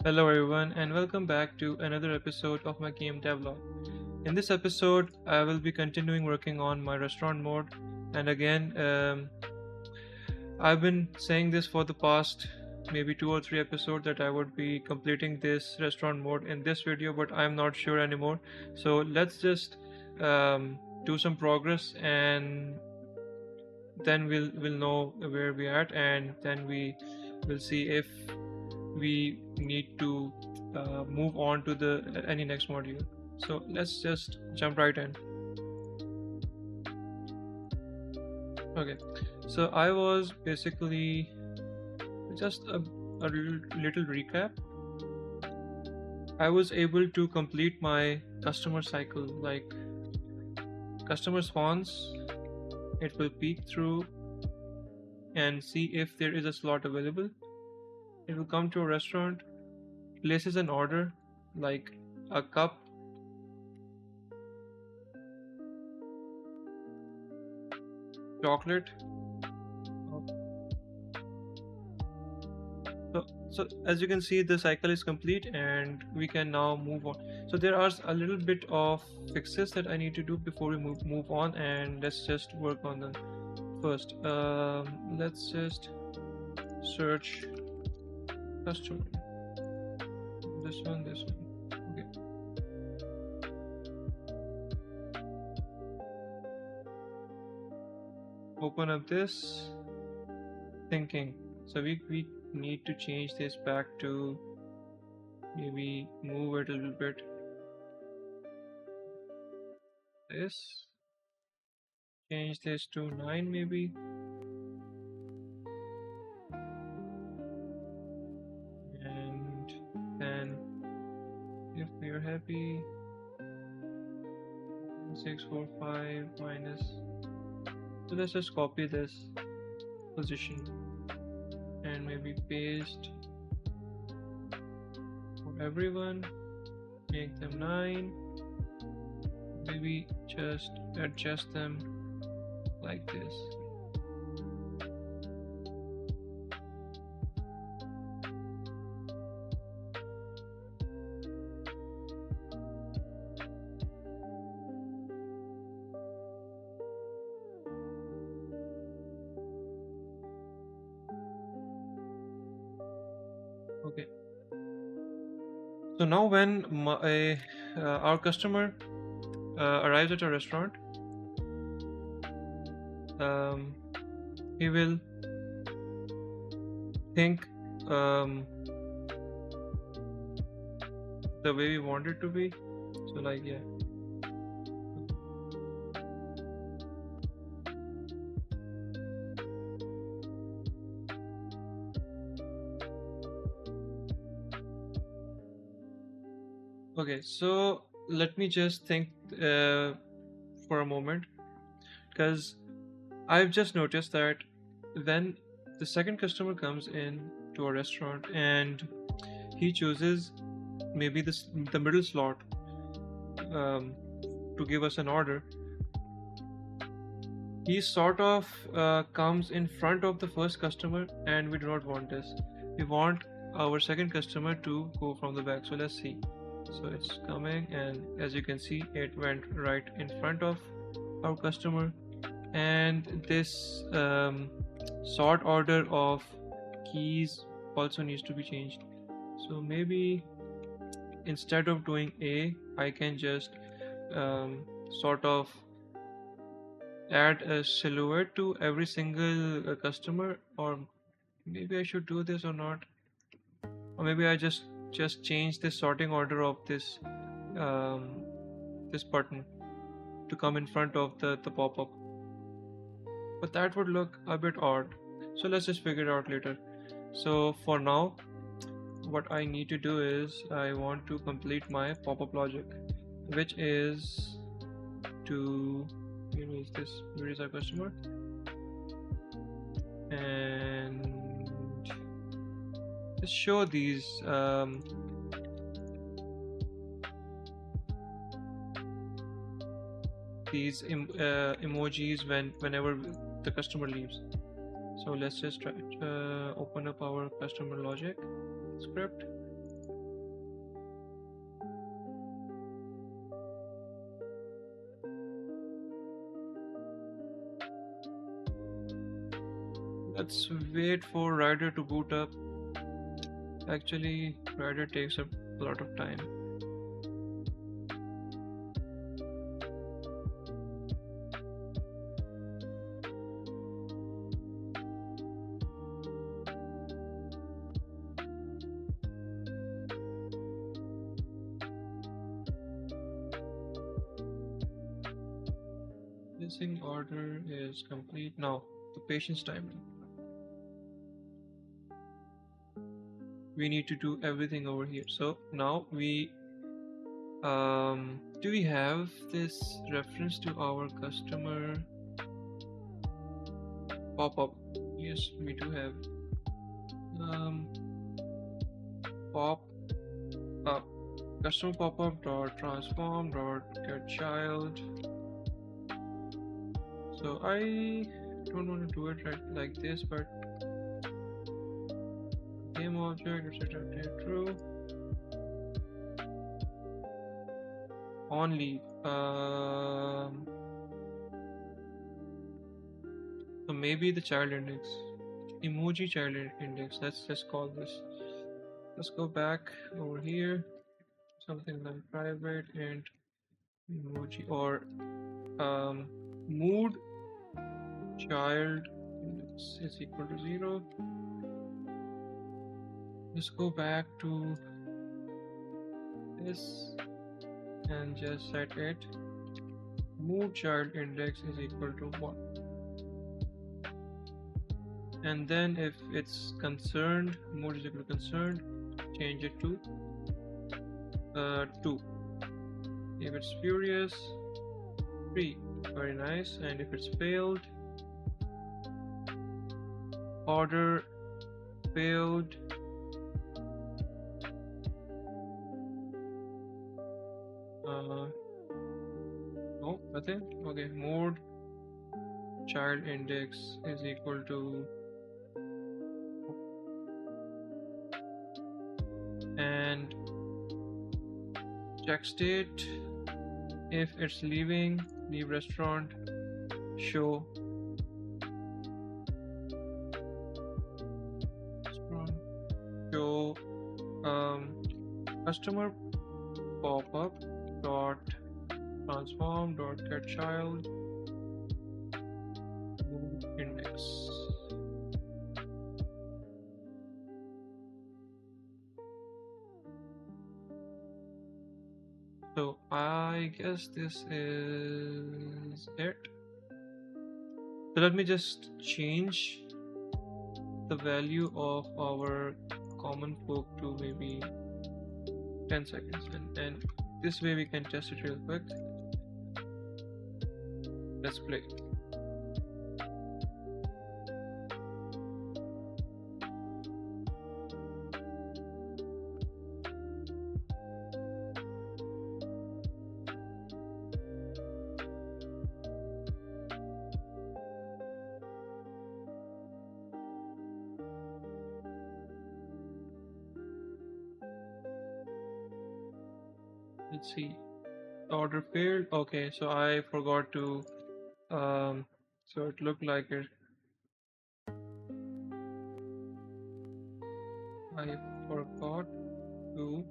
Hello everyone and welcome back to another episode of my game Devlog. In this episode, I will be continuing working on my restaurant mode, and again, I've been saying this for the past maybe 2 or 3 episodes that I would be completing this restaurant mode in this video, but I'm not sure anymore. So let's just do some progress, and then we'll know where we're at, and then we will see if we need to move on to the any next module. So let's just jump right in. Okay, so I was basically just a little recap. I was able to complete my customer cycle, like customer spawns, it will peek through and see if there is a slot available. It will come to a restaurant, places an order like a cup, chocolate. So as you can see, the cycle is complete and we can now move on. So there are a little bit of fixes that I need to do before we move on, and let's just work on them first. Let's just search customer. This one. Okay. Open up this thinking. So we need to change this back to, maybe move it a little bit. This, change this to 9 maybe. And then if we are happy, 645 minus. So let's just copy this position and maybe paste for everyone, make them 9. Maybe just adjust them like this. Okay. So now when our customer arrives at a restaurant, he will think the way we want it to be. So like, yeah. Okay, so let me just think for a moment, because I've just noticed that when the second customer comes in to a restaurant and he chooses maybe the middle slot to give us an order, he sort of comes in front of the first customer, and we do not want this. We want our second customer to go from the back. So let's see. So it's coming, and as you can see, it went right in front of our customer, and this sort order of keys also needs to be changed. So maybe instead of doing A, I can just sort of add a silhouette to every single customer, or maybe I should do this or not, or maybe I just change the sorting order of this this button to come in front of the pop-up, but that would look a bit odd. So let's just figure it out later. So for now, what I need to do is I want to complete my pop-up logic, which is to, where is our customer, and just show these emojis whenever the customer leaves. So let's just try open up our customer logic script, Let's wait for Rider to boot up. Actually, Rider takes a lot of time. Placing order is complete. Now, the patient's timeline. We need to do everything over here. So now we do we have this reference to our customer pop-up? Yes, we do have pop up customer pop-up dot transform dot get child. So I don't want to do it right like this, but game object etc. True. Only so maybe the child index, emoji child index. Let's just call this. Let's go back over here. Something like private and emoji or mood child index is equal to 0. Let's go back to this and just set it mood child index is equal to 1. And then if it's concerned, mood is equal to concerned, change it to 2. If it's furious, 3. Very nice. And if it's failed, order failed, no, nothing. Okay, mode child index is equal to, and check state, if it's leave restaurant, show customer pop-up dot transform dot get child index. So I guess this is it. So let me just change the value of our common folk to maybe 10 seconds, and this way we can test it real quick. Let's play. Let's see. Order failed. Okay, so I forgot to so it looked like it. I forgot to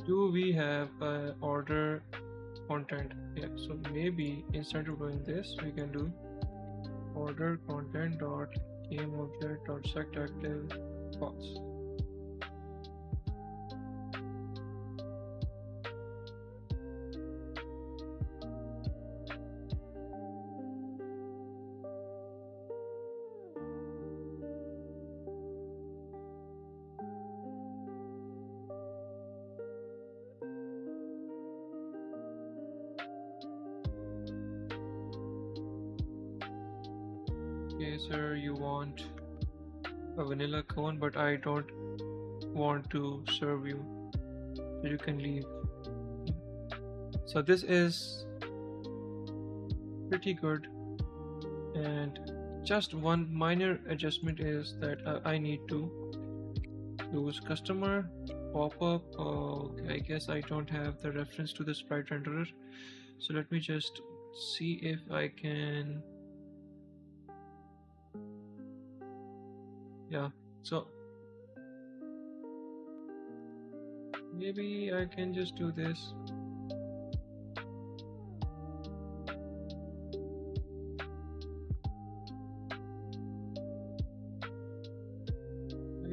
do we have order content? Yeah, so maybe instead of doing this we can do order content dot game object dot set active false. Okay, sir, you want a vanilla cone, but I don't want to serve you, so you can leave. So this is pretty good, and just one minor adjustment is that I need to use customer pop-up. Okay, I guess I don't have the reference to the sprite renderer, so let me just see if I can. Yeah, so maybe I can just do this.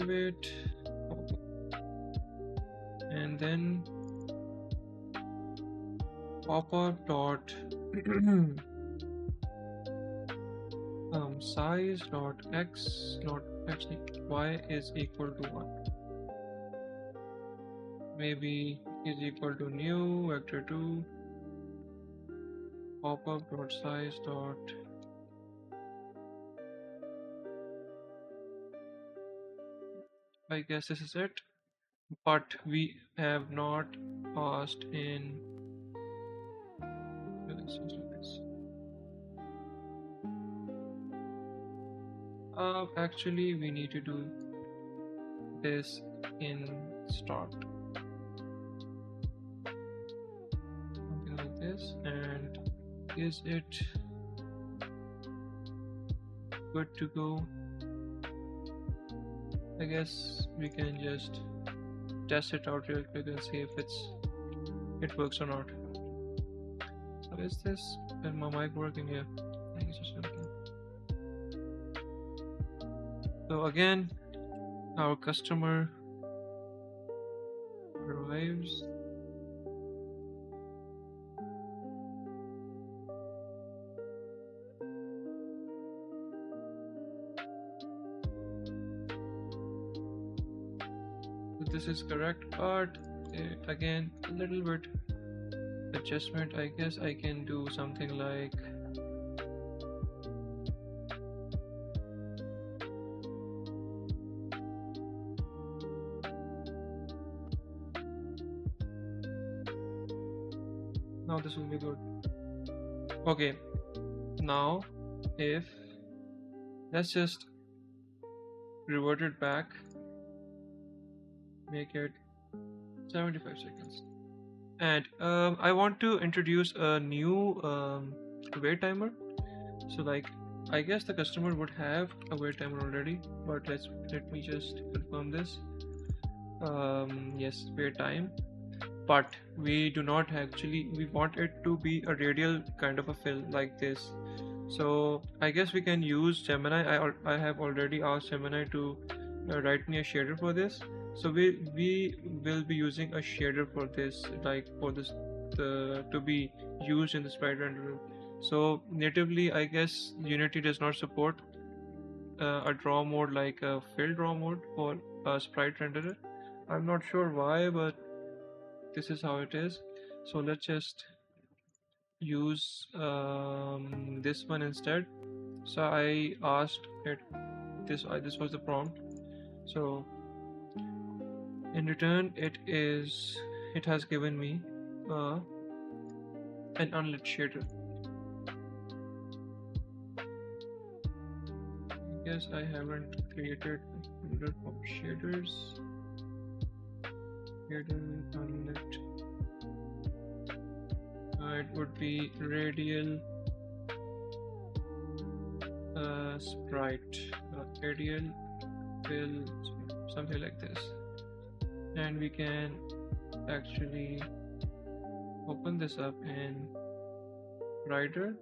Wait, and then pop-up dot size dot x dot y is equal to 1. Maybe is equal to new vector 2 pop-up dot size dot. I guess this is it, but we have not passed in. Let's just do this. Actually, we need to do this in start, something like this. And is it good to go? I guess we can just test it out real quick and see if it works or not. So is this my mic working? Yeah, I think it's just working. So again, our customer arrives. This is correct, but again a little bit adjustment. I guess I can do something like now this will be good. Okay, now if let's just revert it back, make it 75 seconds, and I want to introduce a new wait timer. So like I guess the customer would have a wait timer already, but let me just confirm this. Yes, wait time, but we do not actually, we want it to be a radial kind of a fill like this. So I guess we can use Gemini. I have already asked Gemini to write me a shader for this. So we will be using a shader for this, like for this to be used in the sprite renderer. So natively, I guess Unity does not support a draw mode like a fill draw mode for a sprite renderer. I'm not sure why, but this is how it is. So let's just use this one instead. So I asked it this. This was the prompt. So in return, it has given me an unlit shader. I guess I haven't created a folder for shaders. Shader unlit. It would be radial sprite, radial fill, something like this. And we can actually open this up in writer,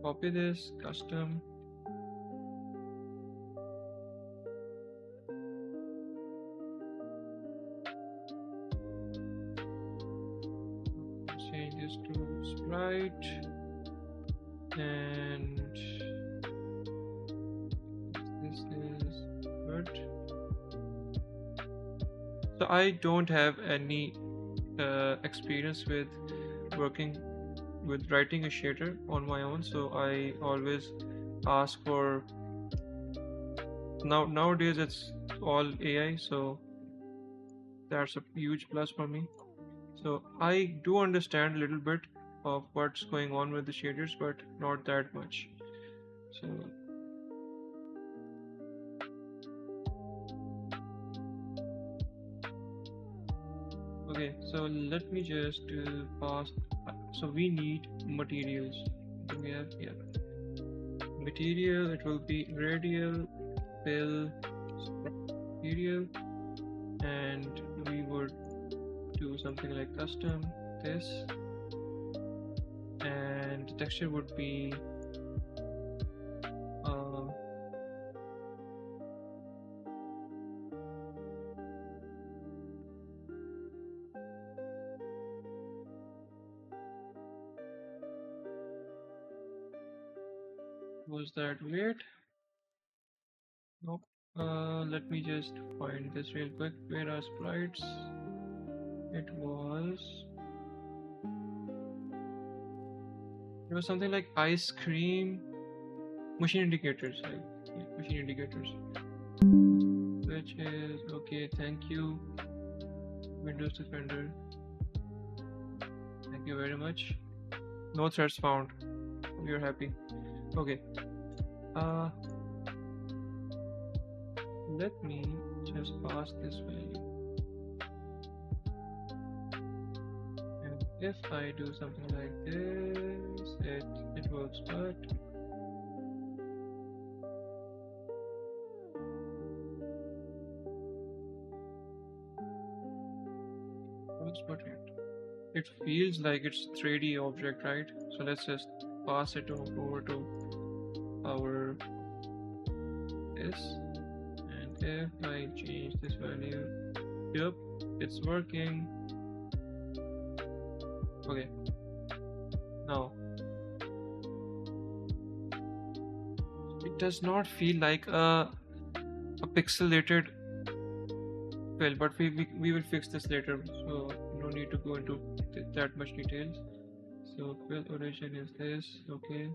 copy this custom, change this to sprite, and this is good. So I don't have any experience with working with writing a shader on my own, so I always ask for, nowadays it's all AI, so that's a huge plus for me. So I do understand a little bit of what's going on with the shaders, but not that much. So okay, so let me just pass. So we need materials. Do we have, yeah, material. It will be radial fill material, and we would do something like custom this, and the texture would be was that weird? Nope. Let me just find this real quick. Where are sprites? It was something like ice cream machine indicators, like yeah, machine indicators, which is okay. Thank you, Windows Defender. Thank you very much. No threats found. We are happy. Okay. Let me just pass this value. And if I do something like this, it works, but it feels like it's 3D object, right? So let's just pass it over to our this, and if I change this value, yep, it's working. Okay, now it does not feel like a pixelated fill, but we will fix this later, so no need to go into that much details. So fill origin is this, okay,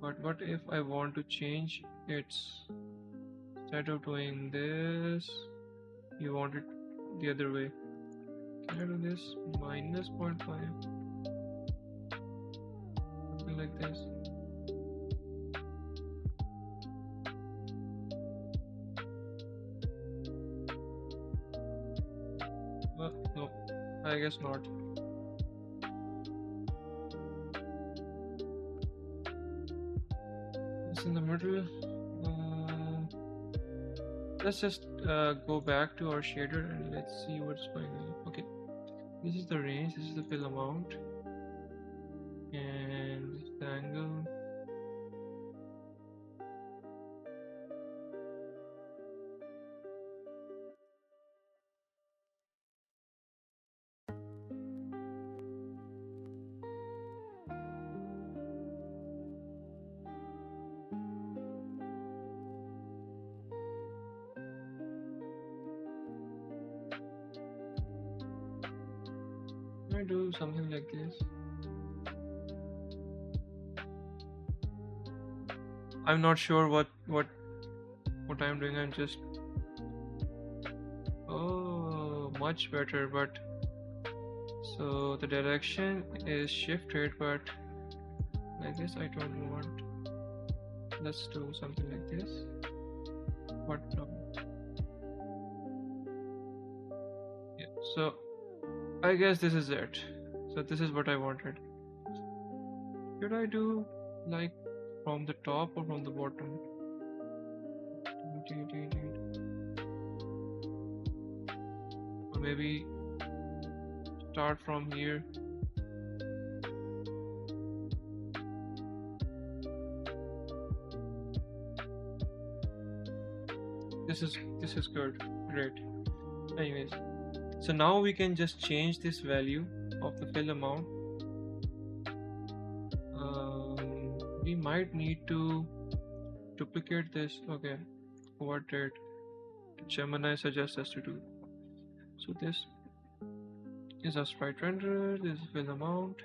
but what if I want to change its, instead of doing this, you want it the other way? Can I do this minus 0.5, something like this? No, I guess not. It's in the middle. Let's just go back to our shader and let's see what's going on. Okay, this is the range, this is the fill amount, and this is the angle. I do something like this. I'm not sure what I'm doing. I'm just, oh, much better. But so the direction is shifted, but I guess I don't want. Let's do something like this. What? Yeah. So I guess this is it. So this is what I wanted. Should I do like from the top or from the bottom? Or maybe start from here. This is good. Great. Anyways, so now we can just change this value of the fill amount. We might need to duplicate this. Okay, what did Gemini suggest us to do? So this is a sprite renderer. This is fill amount.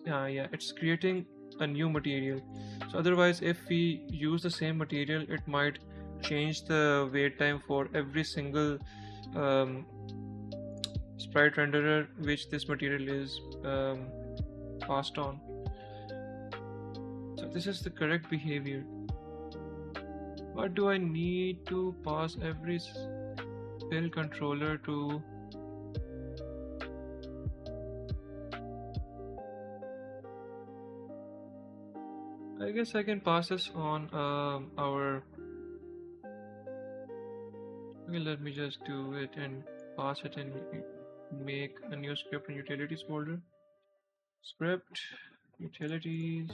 Yeah, it's creating a new material. So otherwise, if we use the same material, it might change the wait time for every single sprite renderer which this material is passed on. this is the correct behavior. What do I need to pass every fill controller to? I guess I can pass this on our. Okay, let me just do it and pass it and make a new script in utilities folder. Script, utilities,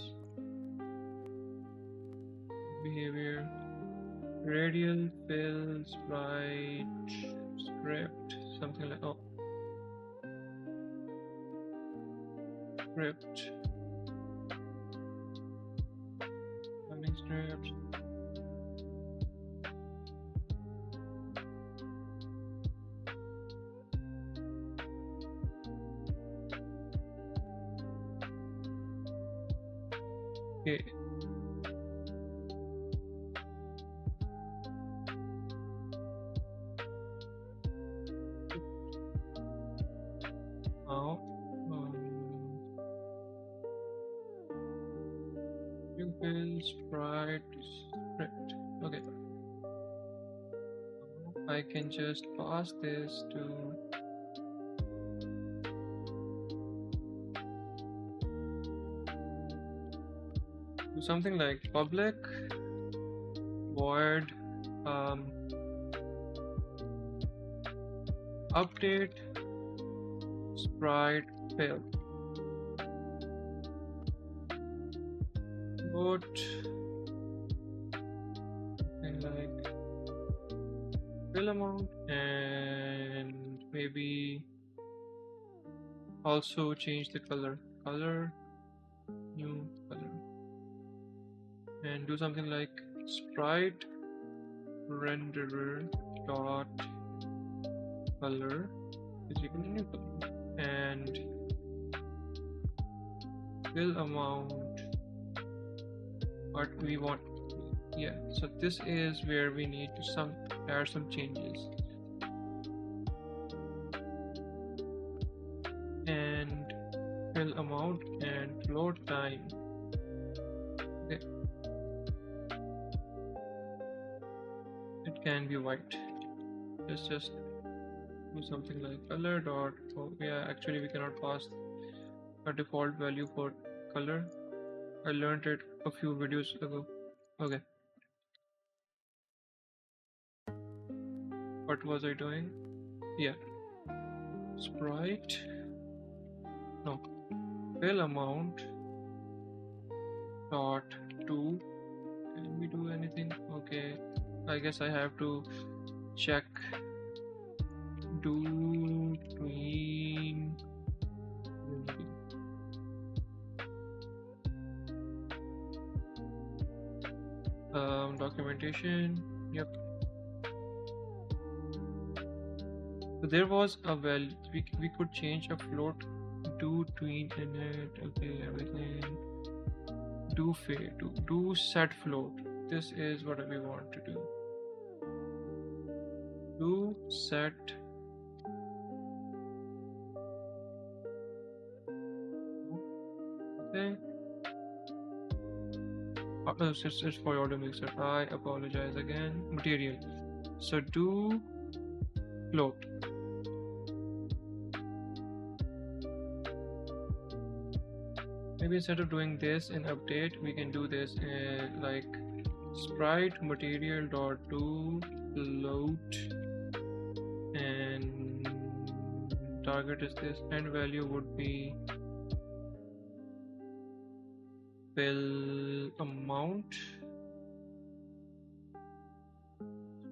behavior, radial, fill, sprite, script, something like script, running script. Okay. Now, you fill sprite script. Okay. I can just pass this to something like public void update sprite fill. But something like fill amount, and maybe also change the color new color, and do something like sprite renderer dot color is equal to new color, and fill amount what we want. Yeah, so this is where we need to add some changes, and fill amount and float time. Okay. It can be white. Let's just do something like color dot. Oh yeah, actually we cannot pass a default value for color. I learned it a few videos ago. Okay. What was I doing? Yeah. Sprite. No. Fill amount dot to. Can we do anything? Okay. I guess I have to check DoTween. Documentation. Yep. So there was a value we could change a float. DoTween in it. Okay, everything. Do set float. This is what we want to do. Do set okay. It's for auto mixer. I apologize again. Material. So do float. Maybe instead of doing this in update, we can do this like sprite material dot do float, and target is this, and value would be fill amount,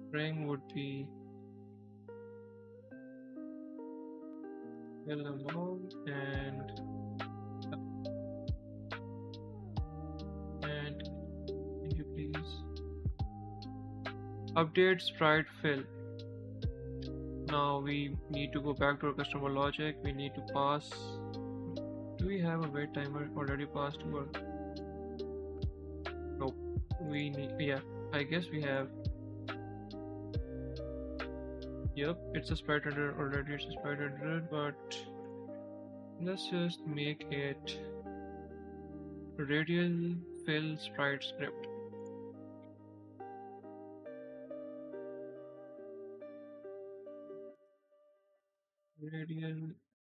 string would be fill amount, and can you please update sprite fill. Now we need to go back to our customer logic. We need to pass. Do we have a wait timer already passed to work? Nope. We need, yeah, I guess we have. Yep, it's a sprite renderer already. It's a sprite renderer, but let's just make it radial fill sprite script. Radial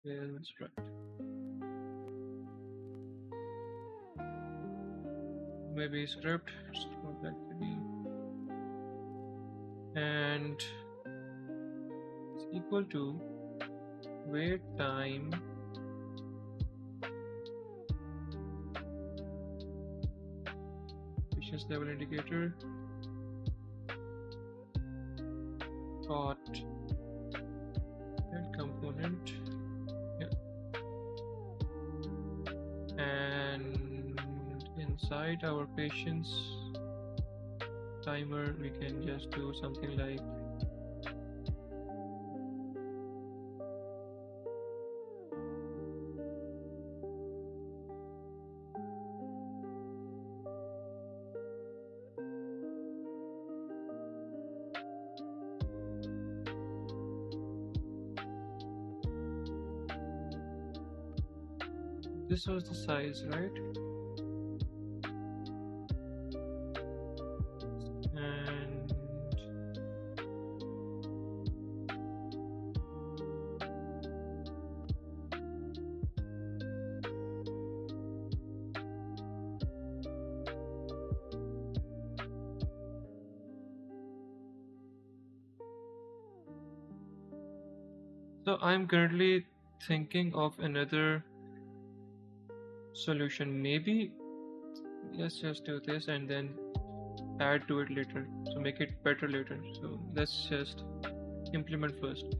fill sprite. Maybe script. Just go back to the and it's equal to wait time patience level indicator dot add component, yeah, and inside our patience timer we can just do something like this was the size, right? And so I'm currently thinking of another solution. Maybe let's just do this and then add to it later, so make it better later. So let's just implement first.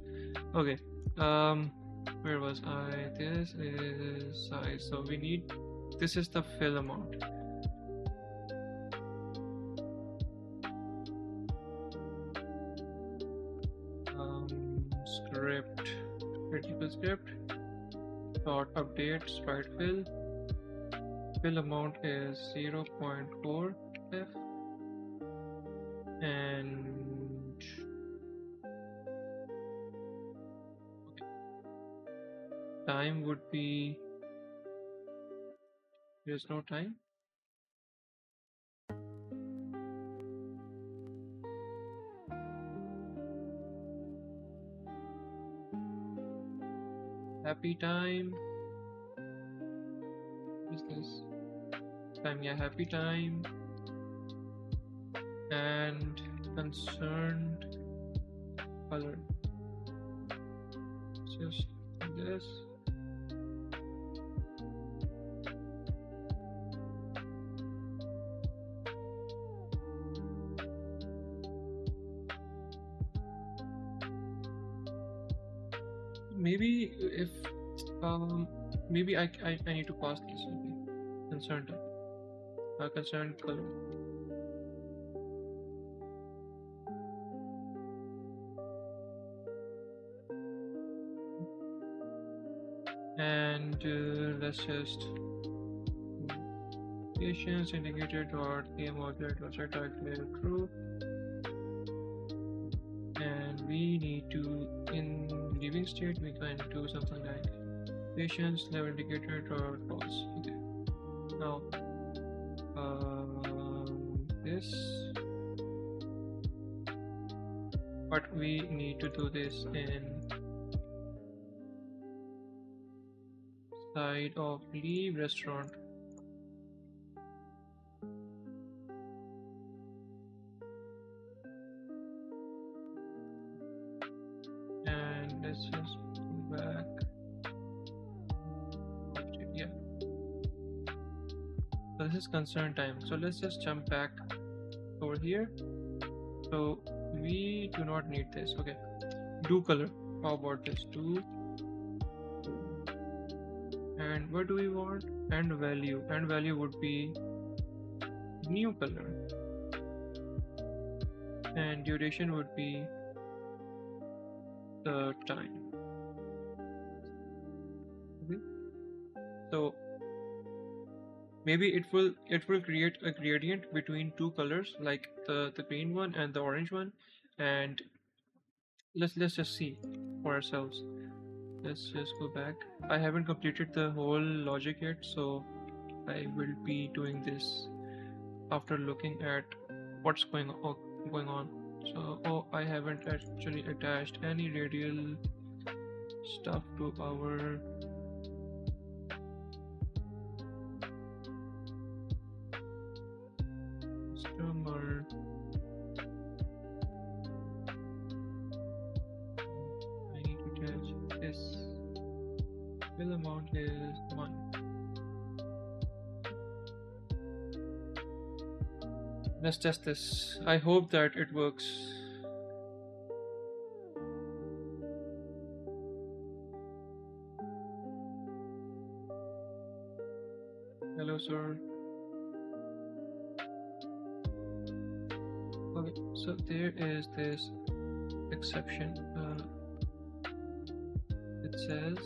Okay, where was I? This is size, so we need, this is the fill amount. Script, critical script dot update sprite fill amount is 0.4 f and time would be, there's no time. Happy time. What is this? Time, yeah, happy time. And concerned color. Just this. Maybe if maybe I need to pass this. Okay. Concerned type. Concerned color. And let's just patience indicator dot Emojis dot set type true. And we need to, in living state we can do something like patience level indicator dot false. Okay. Now this, but we need to do this in side of leave restaurant. And let's just go back. Yeah. So this is concern time. So let's just jump back over here. So we do not need this. Okay. Do color. How about this? Do. And what do we want? And value. And value would be new color. And duration would be the time. Okay. So maybe it will create a gradient between two colors, like the green one and the orange one. And let's just see for ourselves. Let's just go back. I haven't completed the whole logic yet, so I will be doing this after looking at what's going on. So, oh, I haven't actually attached any radial stuff to our customer. I need to attach this. Fill amount is 1. Let's test this. I hope that it works. Hello, sir. Okay, so there is this exception. It says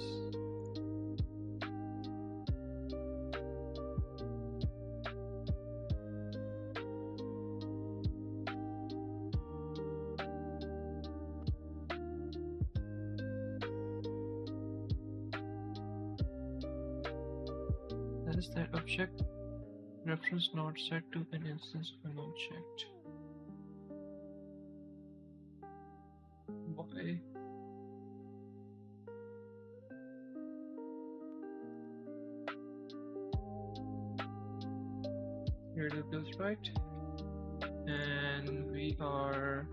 that object reference not set to an instance of an object. Why? Here the build right, and we are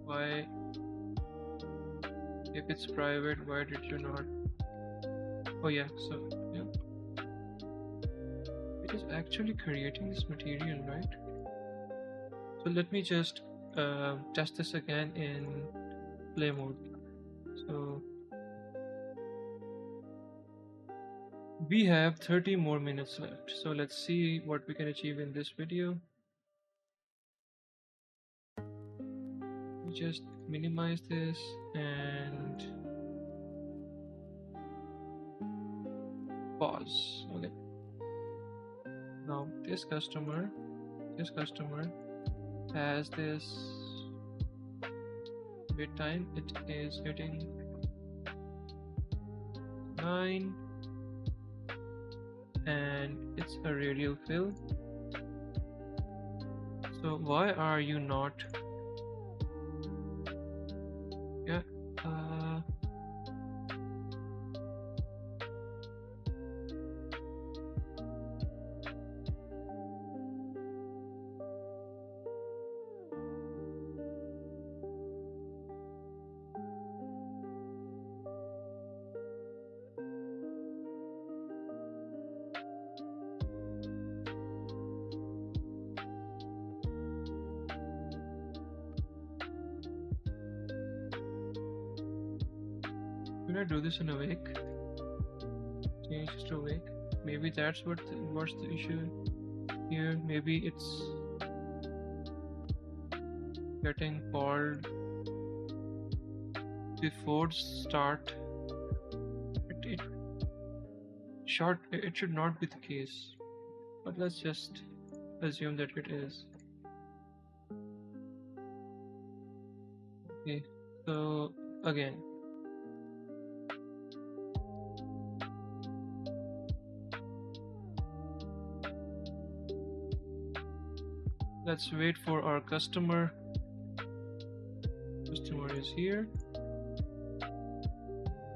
why, if it's private, why did you not? Oh yeah, so yeah, it is actually creating this material, right? So let me just test this again in play mode. So we have 30 more minutes left, so let's see what we can achieve in this video. Just minimize this and pause. Okay, now this customer has this wait time. It is getting 9 and it's a radial fill. So why are you not? Yeah, should I do this in awake? Change to awake. Maybe that's what's the issue here. Maybe it's getting called before start. It should not be the case, but let's just assume that it is. Okay, so again, let's wait for our customer. Customer is here.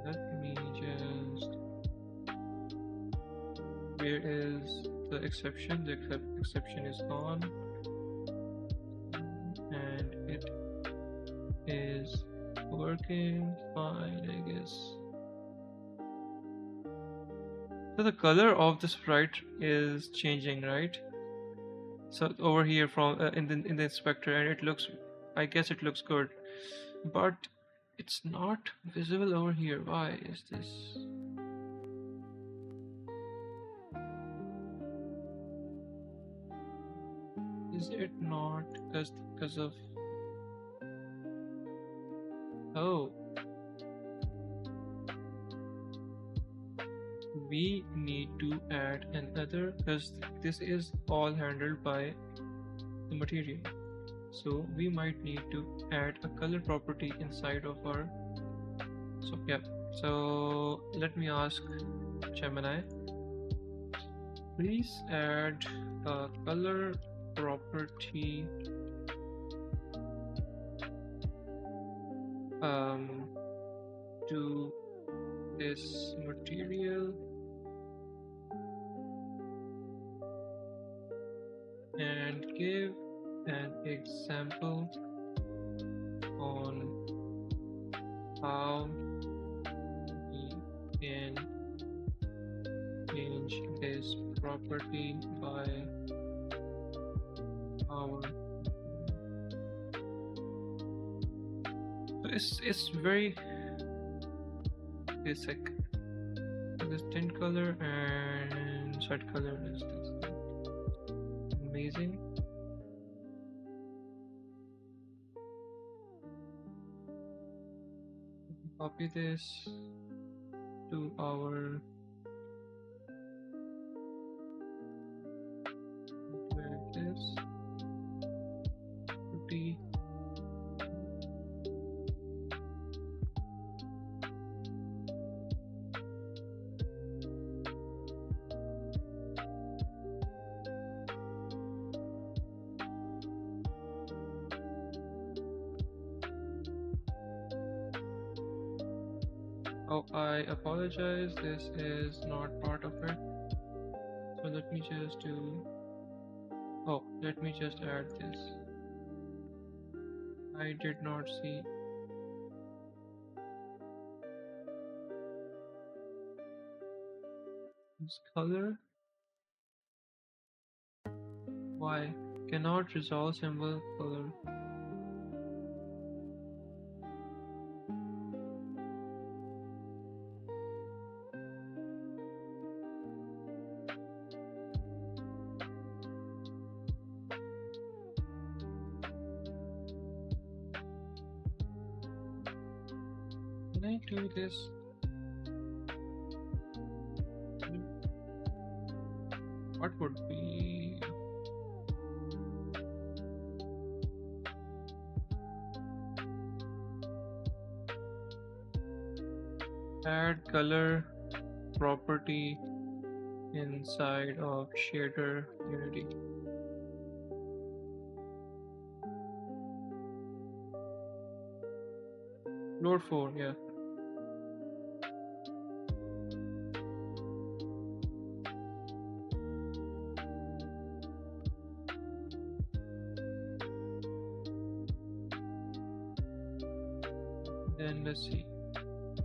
Let me just, where is the exception? The exception is gone, and it is working fine, I guess. So the color of the sprite is changing, right? So over here from in the inspector, and it looks, I guess it looks good, but it's not visible over here. Why is this? Is it not because of, oh, we need to add another, because this is all handled by the material, so we might need to add a color property inside of our So yeah, so let me ask Gemini, please add a color property to this material and give an example on how we can change this property by our. So it's very basic. So this tint color and set color is this. Amazing. Copy this to our where it is 50. Oh, I apologize, this is not part of it. So let me just do, oh, let me just add this. I did not see this color. Why? Cannot resolve symbol color. Can I do this? What would be add color property inside of shader unity? Load 4, yeah. Then let's see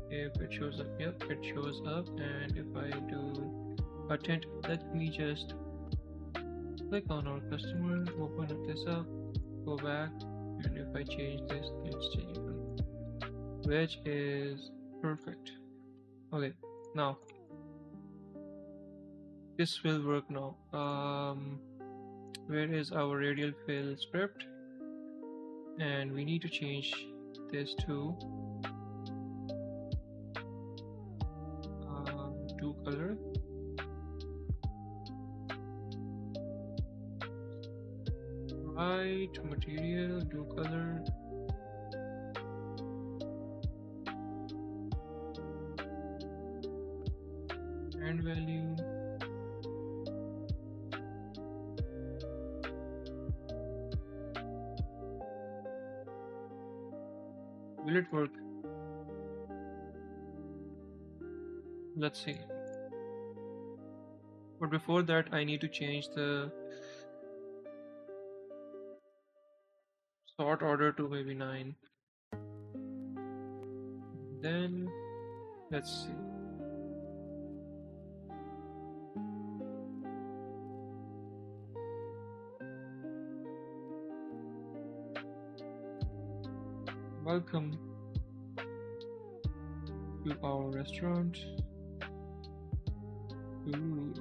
if it shows up. Yep, it shows up. And if I do a tint, let me just click on our customer, open this up, go back, and if I change this, it's changing, which is perfect. Okay, now this will work now. Where is our radial fill script? And we need to change this to do color. Right, material, do color. And value. Will it work? Let's see. But before that, I need to change the sort order to maybe 9. Then let's see. Welcome to our restaurant. Ooh.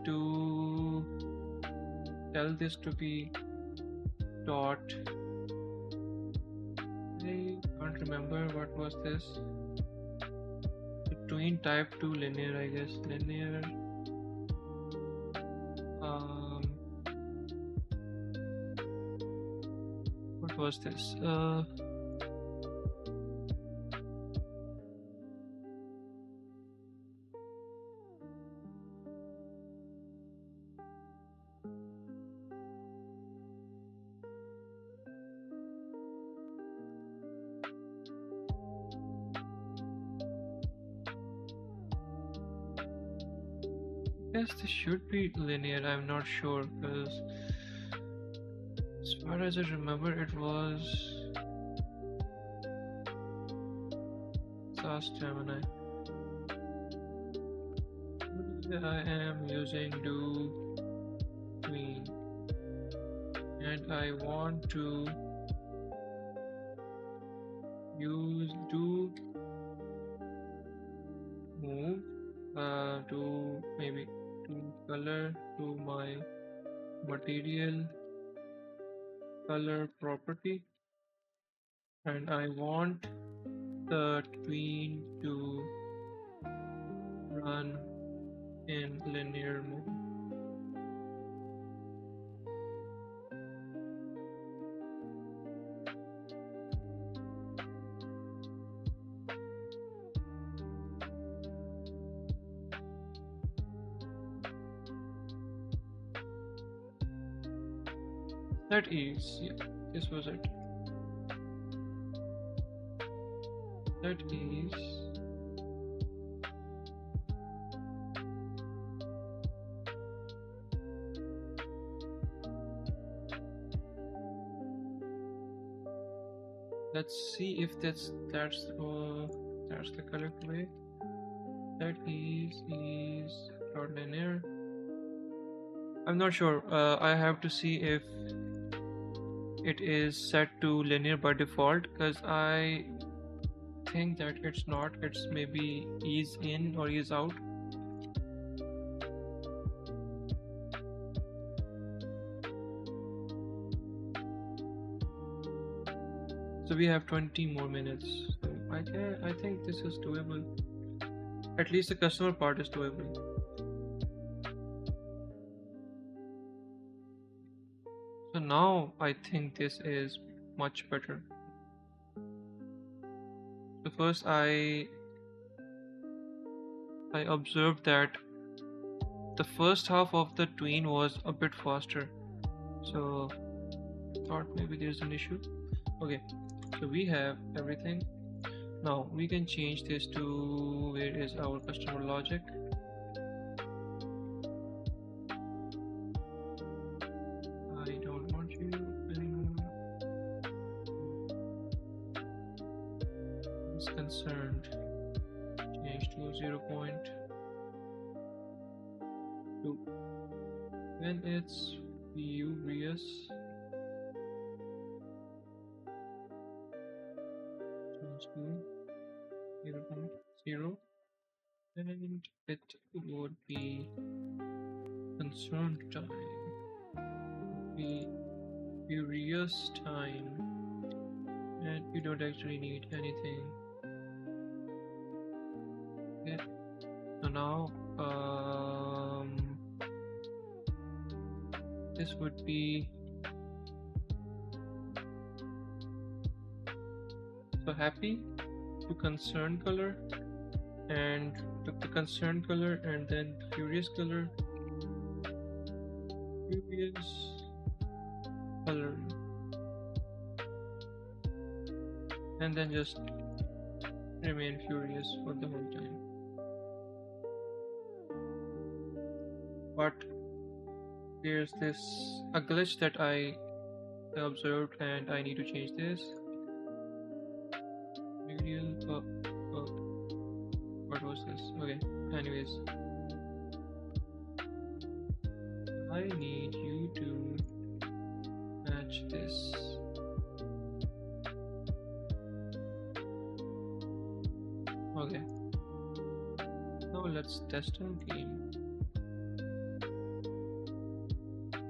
to tell this to be dot. I can't remember what was this. Tween type to linear, I guess. Linear. What was this? Yes, this should be linear. I'm not sure because as far as I remember, it was SAS Gemini. I am using DoTween, and I want to use do move to maybe to color to my material color property, and I want the tween to run in linear mode. That is, yeah, this was it. That is let's see if that's the color play. That is not linear. I'm not sure. I have to see if it is set to linear by default, because I think that it's not. It's maybe ease in or ease out. So we have 20 more minutes. So I think this is doable. At least the customer part is doable. So now I think this is much better. So first I observed that the first half of the tween was a bit faster. So I thought maybe there's an issue. Okay, so we have everything. Now we can change this to where is our customer logic. I don't want you anymore. Is concerned. Change to 0.2. When it's furious, change to 0.0, and it would be concerned time. Be furious time, and you don't actually need anything. Okay, so now this would be so happy to concerned color, and took the concerned color and then furious color, furious color, and then just remain furious for the whole time. But there's a glitch that I observed, and I need to change this. What was this? Okay, anyways, I need you to match this. Okay, now let's test our game.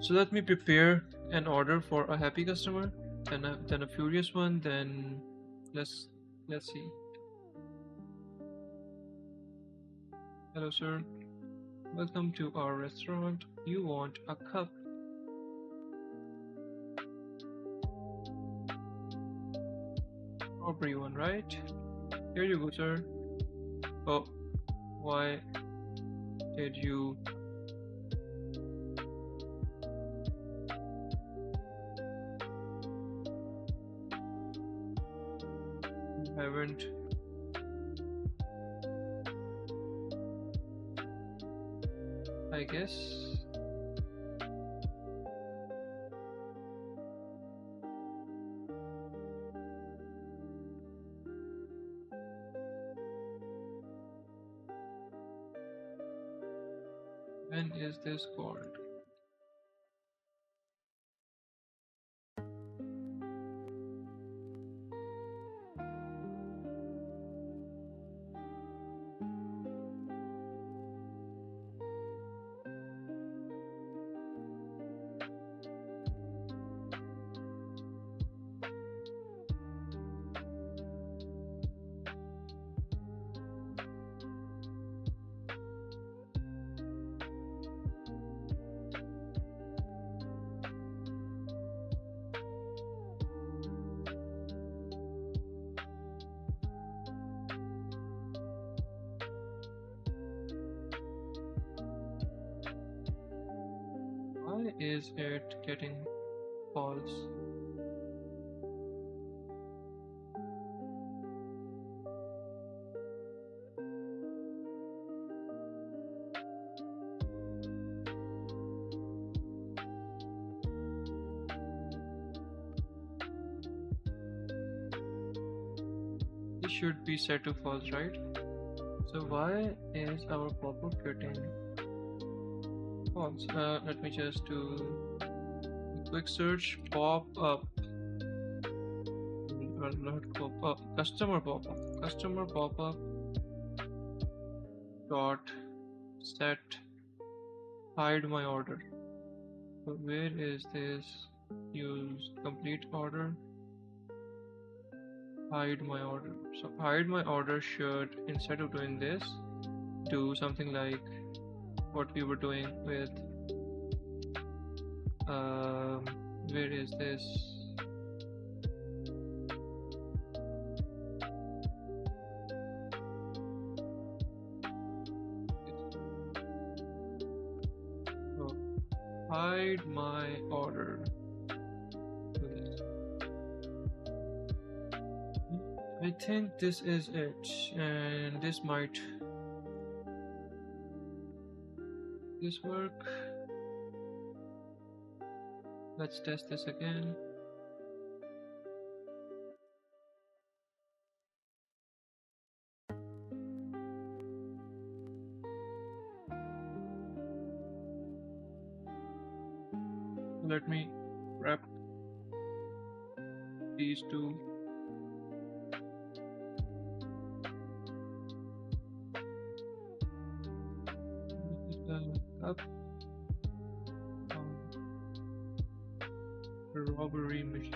So let me prepare an order for a happy customer, then a furious one, then let's see. Hello sir, welcome to our restaurant. You want a cup? Strawberry one, right? Here you go, sir. Oh, why did you haven't I guess when is this called? Why is it getting false? This should be set to false, right? So why is our pop-up getting false? Let me just do a quick search. Pop-up, not pop-up, customer pop-up dot set hide my order. So where is this? Use complete order, hide my order. So hide my order should, instead of doing this, do something like what we were doing with where is this? Oh, hide my order. Do this. I think this is it, and this might work. Let's test this again. Let me wrap these two. This is the cup. Strawberry machine.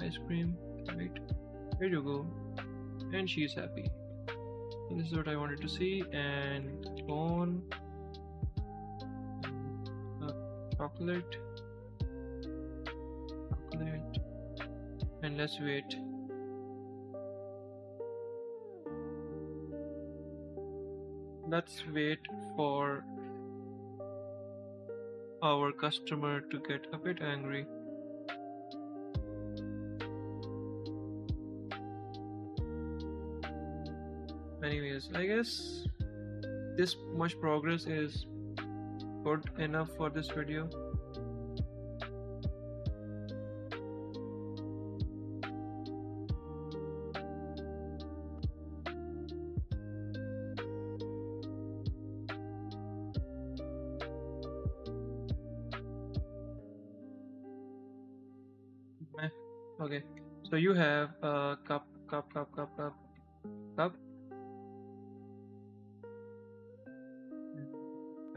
Ice cream. Right. Here you go. And she's happy. So this is what I wanted to see. And on chocolate. And let's wait. Let's wait for our customer to get a bit angry. Anyways, I guess this much progress is good enough for this video. Okay, so you have a cup,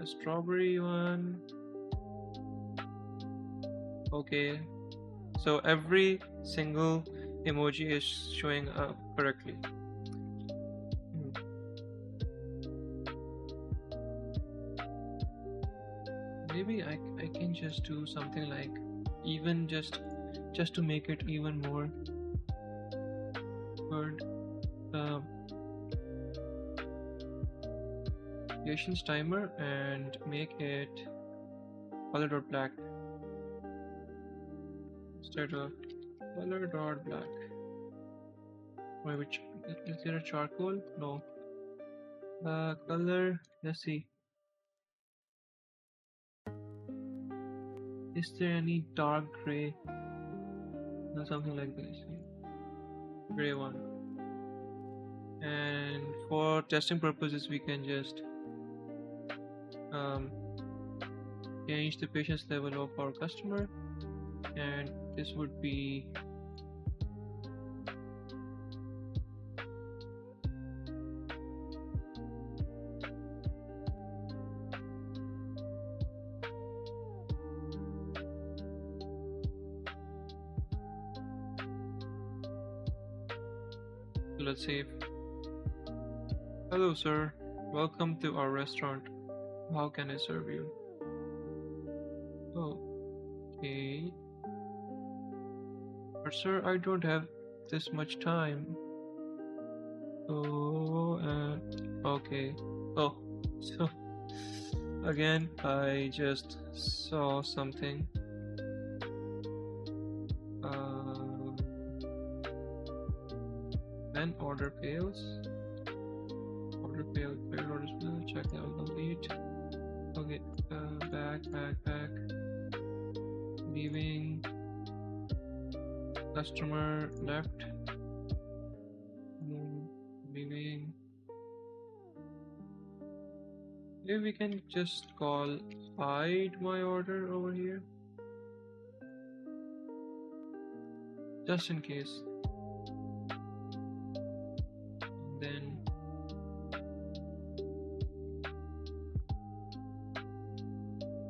a strawberry one, Okay, so every single emoji is showing up correctly. Hmm. Maybe I can just do something like even just to make it even more good. Um, Patience timer and make it color.black instead of color.black. Wait, which is there a charcoal? No. Color. Let's see. Is there any dark gray? No, something like this. Gray one. And for testing purposes, we can just um, change the patience level of our customer, and this would be let's say, hello sir, welcome to our restaurant. How can I serve you? Oh, okay. But sir, I don't have this much time. Oh, okay. Oh, so again, I just saw something. Uh, when order fails, order failed, orders failed, check level complete. Okay, back, leaving, customer left, leaving. Maybe we can just call hide my order over here, just in case. Then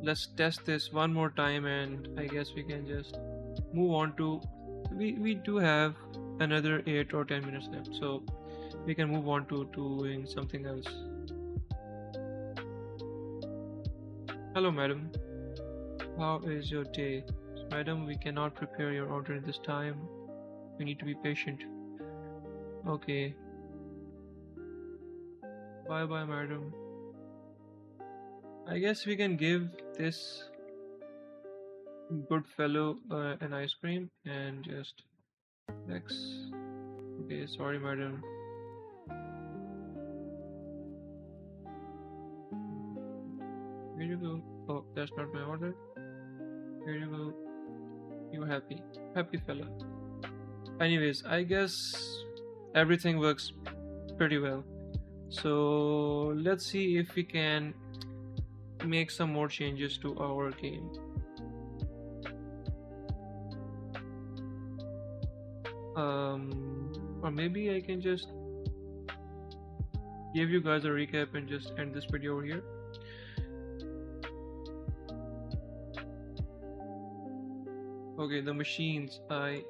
let's test this one more time, and I guess we can just move on to. We do have another 8 or 10 minutes left, so we can move on to doing something else. Hello, madam. How is your day? Madam, we cannot prepare your order this time. You need to be patient. Okay. Bye bye, madam. I guess we can give this good fellow an ice cream and just next. Okay, sorry, madam. Here you go. Oh, that's not my order. Here you go. You're happy. Happy fella. Anyways, I guess everything works pretty well. So let's see if we can make some more changes to our game. Or maybe I can just give you guys a recap and just end this video over here. Okay, the machines, I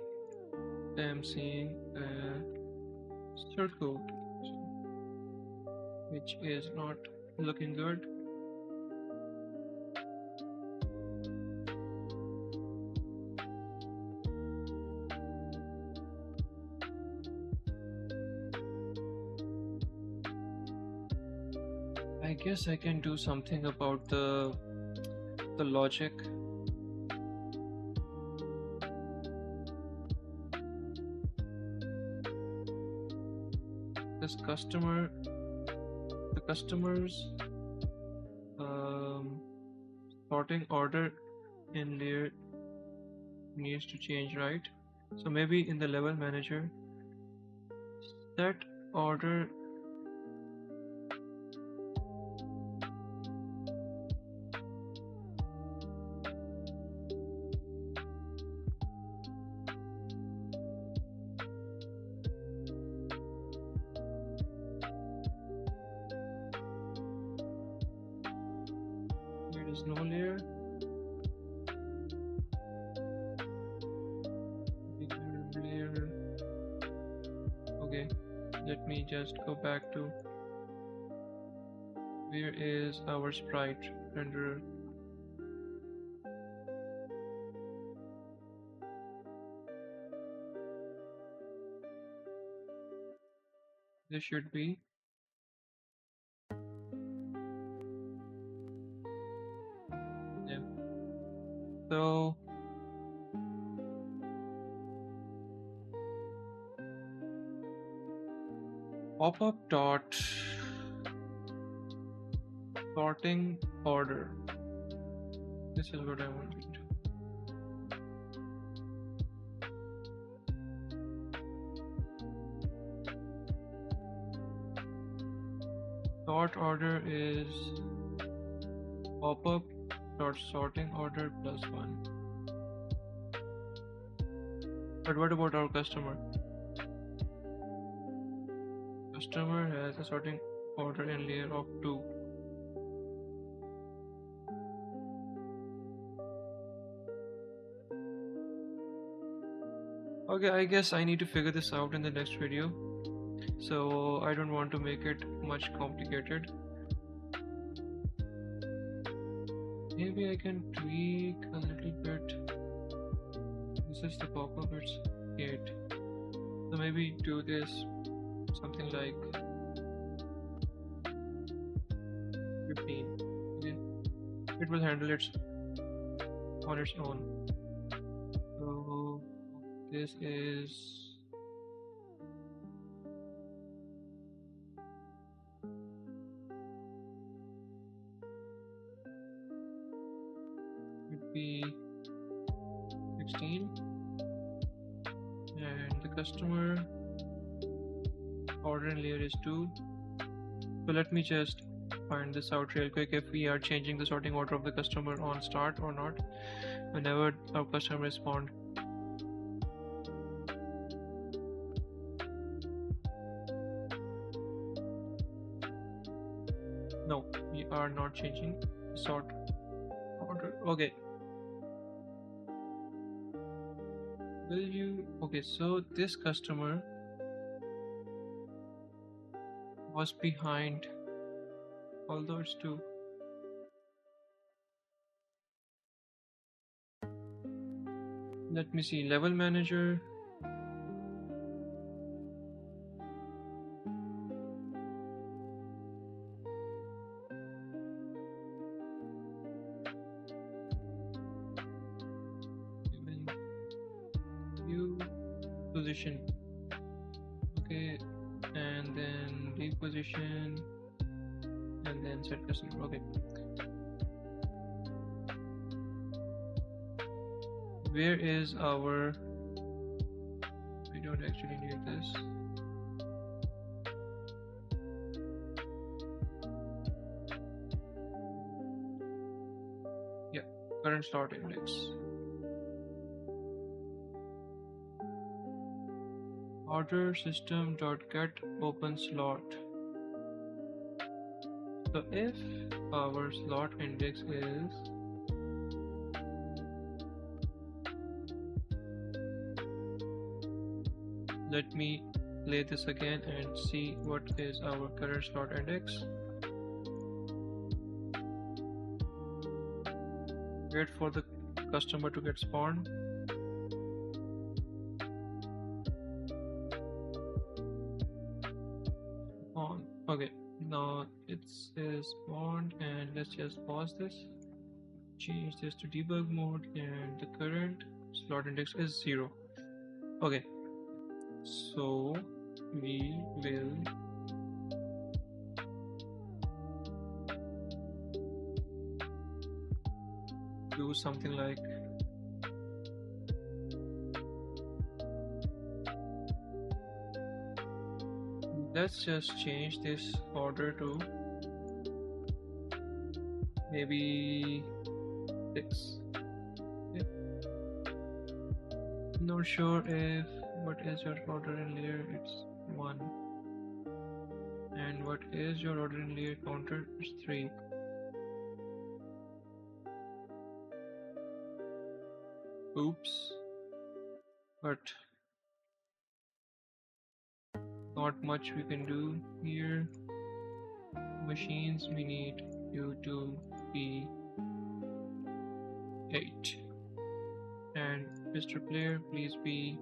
am seeing a circle, which is not looking good. I guess I can do something about the logic. This the customers sorting order in layer needs to change, right? So maybe in the level manager, set order there is no layer. let me just go back to where is our sprite renderer. This should be yeah. So popup dot sorting order. This is what I want to do. Sort order is popup dot sorting order plus 1. But what about our customer? Customer has a sorting order in layer of 2. Okay, I guess I need to figure this out in the next video. So I don't want to make it much complicated. Maybe I can tweak a little bit. This is the popup, it's 8. So maybe do this something like 15. Okay. It will handle it on its own. So this is would be 16, and the customer order in layer is 2. So let me just find this out real quick if we are changing the sorting order of the customer on start or not whenever our customer respond. No, we are not changing sort order. Okay. Will you okay, so this customer was behind, although it's 2. Let me see, level manager. View position. Okay, and then reposition, and then set customer. Okay. Where is our? We don't actually need this. Yeah, current slot index. Order system dot get open slot. So if our slot index is let me play this again and see what is our current slot index. Wait for the customer to get spawned. On. Okay, now it is spawned, and let's just pause this. Change this to debug mode, and the current slot index is 0. Okay, so we will do something like let's just change this order to maybe 6. Yep. Not sure if what is your order in layer, it's 1, and what is your order in layer counter, it's 3. Oops, but not not much we can do here. Machines, we need you to be 8, and Mr. Player, please be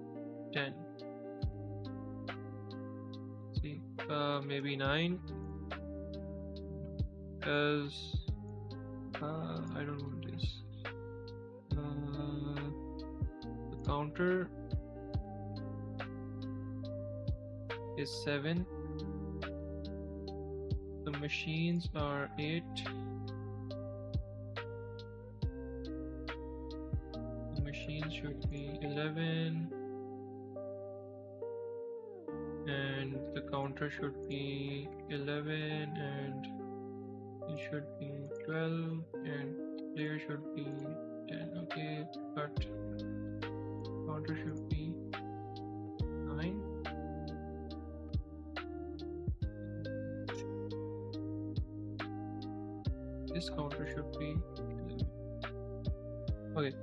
10. See, maybe 9, because I don't want this. The counter is 7. The machines are 8. The machines should be 11. And the counter should be 11, and it should be 12, and player should be 10. Okay, but counter should be 9. This counter should be 11. Okay,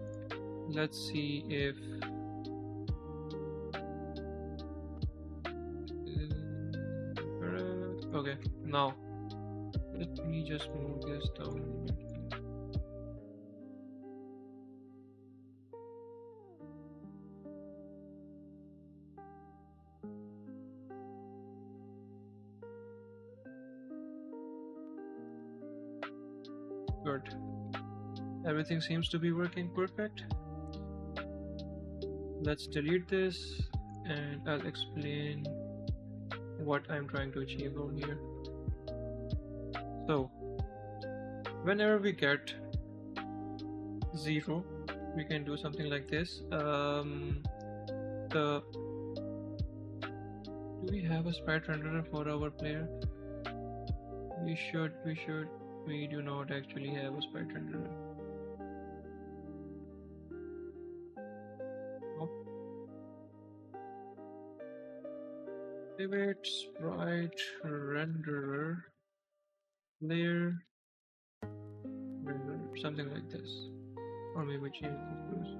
let's see if okay, now let me just move this down. Good. Everything seems to be working perfect. Let's delete this and I'll explain what I'm trying to achieve over here. So whenever we get 0, we can do something like this. Do we have a sprite renderer for our player? We do not actually have a sprite renderer. Activate sprite renderer layer renderer, something like this, or maybe change this first.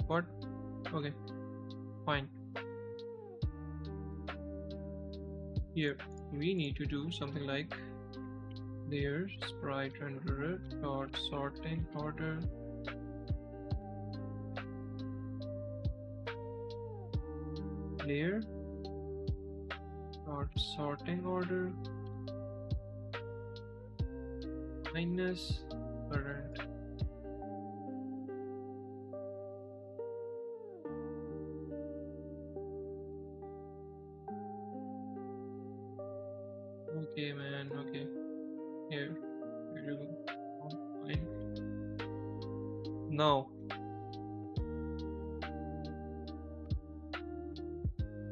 What? Okay, fine. Here we need to do something like layer sprite renderer dot sorting order layer dot sorting order minus current. Okay, man. Okay. Here you go. Fine. Now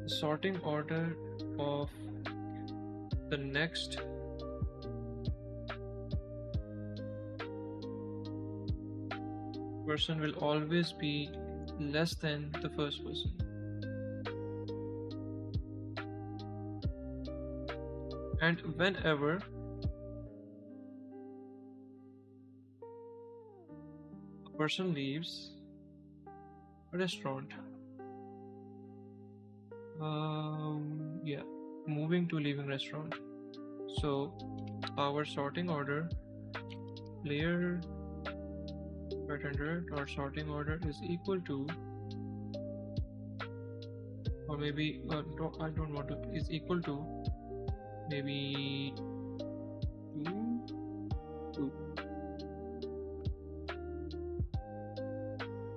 the sorting order of the next person will always be less than the first person. And whenever a person leaves a restaurant, moving to leaving restaurant, so our sorting order layer renderer or sorting order is equal to, or maybe I don't want to, is equal to maybe 2.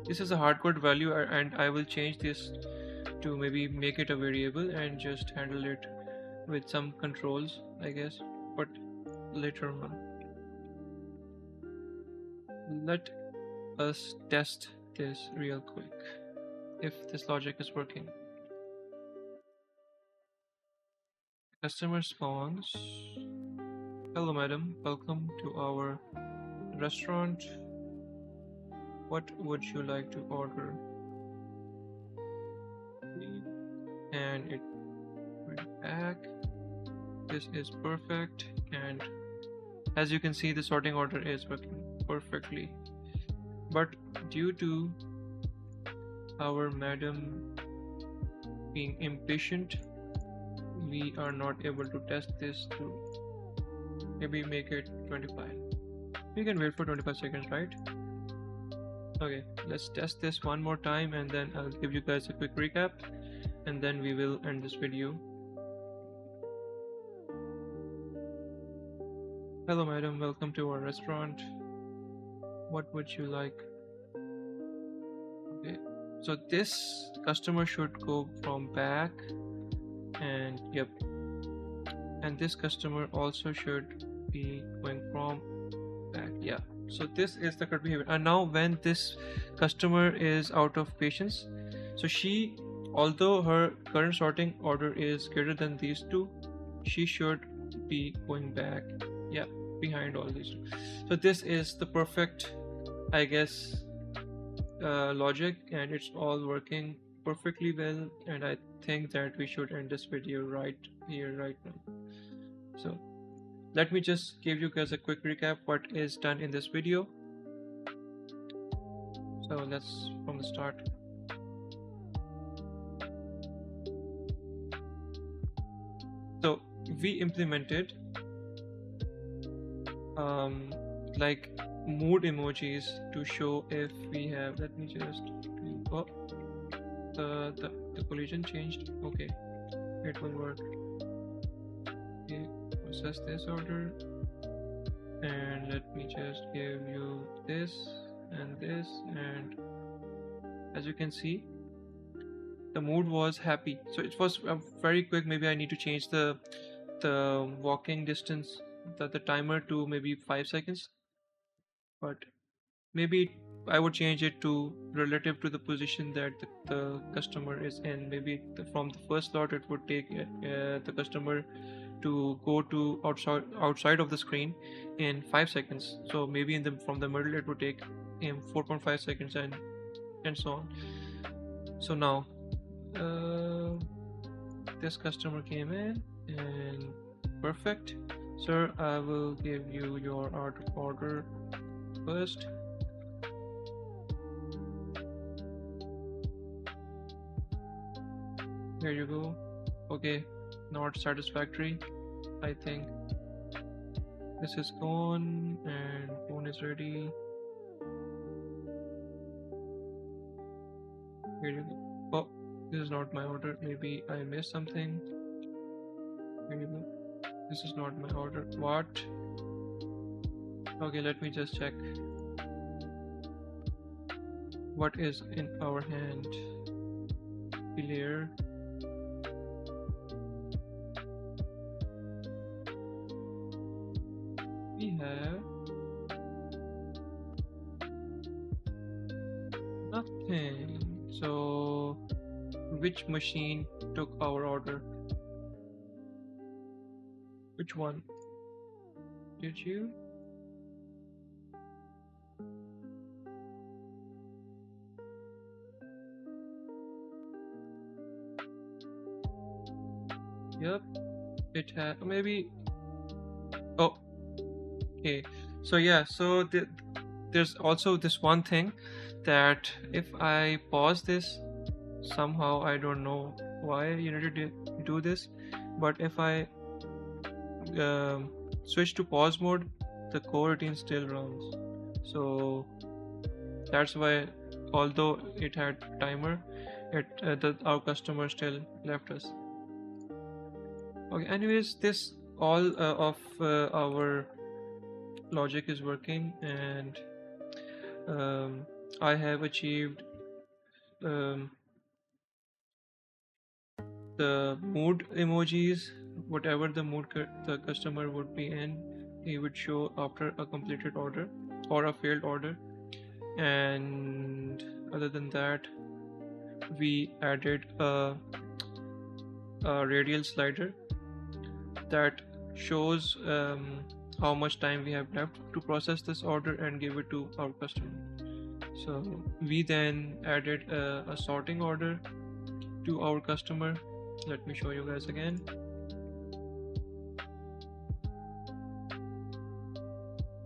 This is a hardcode value, and I will change this to maybe make it a variable and just handle it with some controls, I guess, but later on. Let us test this real quick if this logic is working. Customer spawns. Hello madam, welcome to our restaurant. What would you like to order? And it went back. This is perfect, and as you can see, the sorting order is working. perfectly, but due to our madam being impatient, we are not able to test this to maybe make it 25. We can wait for 25 seconds, right? Okay, let's test this one more time and then I'll give you guys a quick recap and then we will end this video. Hello madam, welcome to our restaurant. What would you like? Okay, so this customer should go from back, and yep, and this customer also should be going from back. Yeah, so this is the correct behavior. And now when this customer is out of patience, so she, although her current sorting order is greater than these two, she should be going back, yeah, behind all these two. So this is the perfect, I guess, logic, and it's all working perfectly well, and I think that we should end this video right here, right now. So let me just give you guys a quick recap what is done in this video. So let's from the start. So we implemented like mood emojis to show if we have, let me just, oh, the collision changed. Okay, it will work. Okay, process this order, and let me just give you this and this, and as you can see, the mood was happy. So it was very quick. Maybe I need to change the walking distance, the timer to maybe 5 seconds, but maybe I would change it to relative to the position that the customer is in. Maybe from the first slot it would take the customer to go to outside of the screen in 5 seconds. So maybe in the from the middle it would take him 4.5 seconds, and so on. So now this customer came in, and perfect. Sir, I will give you your order first. Here you go. Okay, not satisfactory. I think this is gone and phone is ready. Here you go. Oh, this is not my order. Maybe I missed something. Here you go. This is not my order. What? Okay, let me just check what is in our hand. Clear. We have nothing. So which machine took our order? Which one? Did you? Yep, it had maybe. Oh, okay. So yeah, so there's also this one thing that if I pause this, somehow I don't know why you need to do this, but if I switch to pause mode, the coroutine still runs. So that's why, although it had timer, our customer still left us. Okay, anyways, this all of our logic is working, and I have achieved the mood emojis. Whatever the mood the customer would be in, he would show after a completed order or a failed order. And other than that, we added a radial slider that shows how much time we have left to process this order and give it to our customer. So we then added a sorting order to our customer. Let me show you guys again.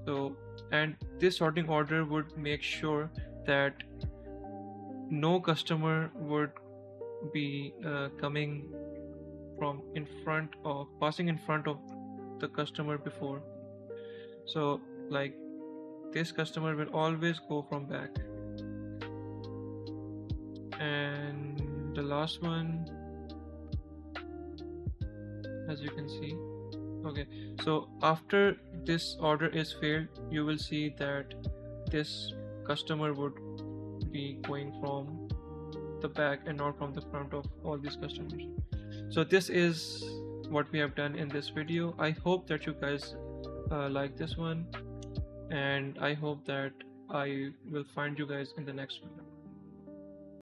So and this sorting order would make sure that no customer would be coming from in front of passing in front of the customer before. So like this customer will always go from back. And the last one, as you can see, okay, so after this order is failed, you will see that this customer would be going from the back and not from the front of all these customers. So this is what we have done in this video. I hope that you guys like this one, and I hope that I will find you guys in the next one.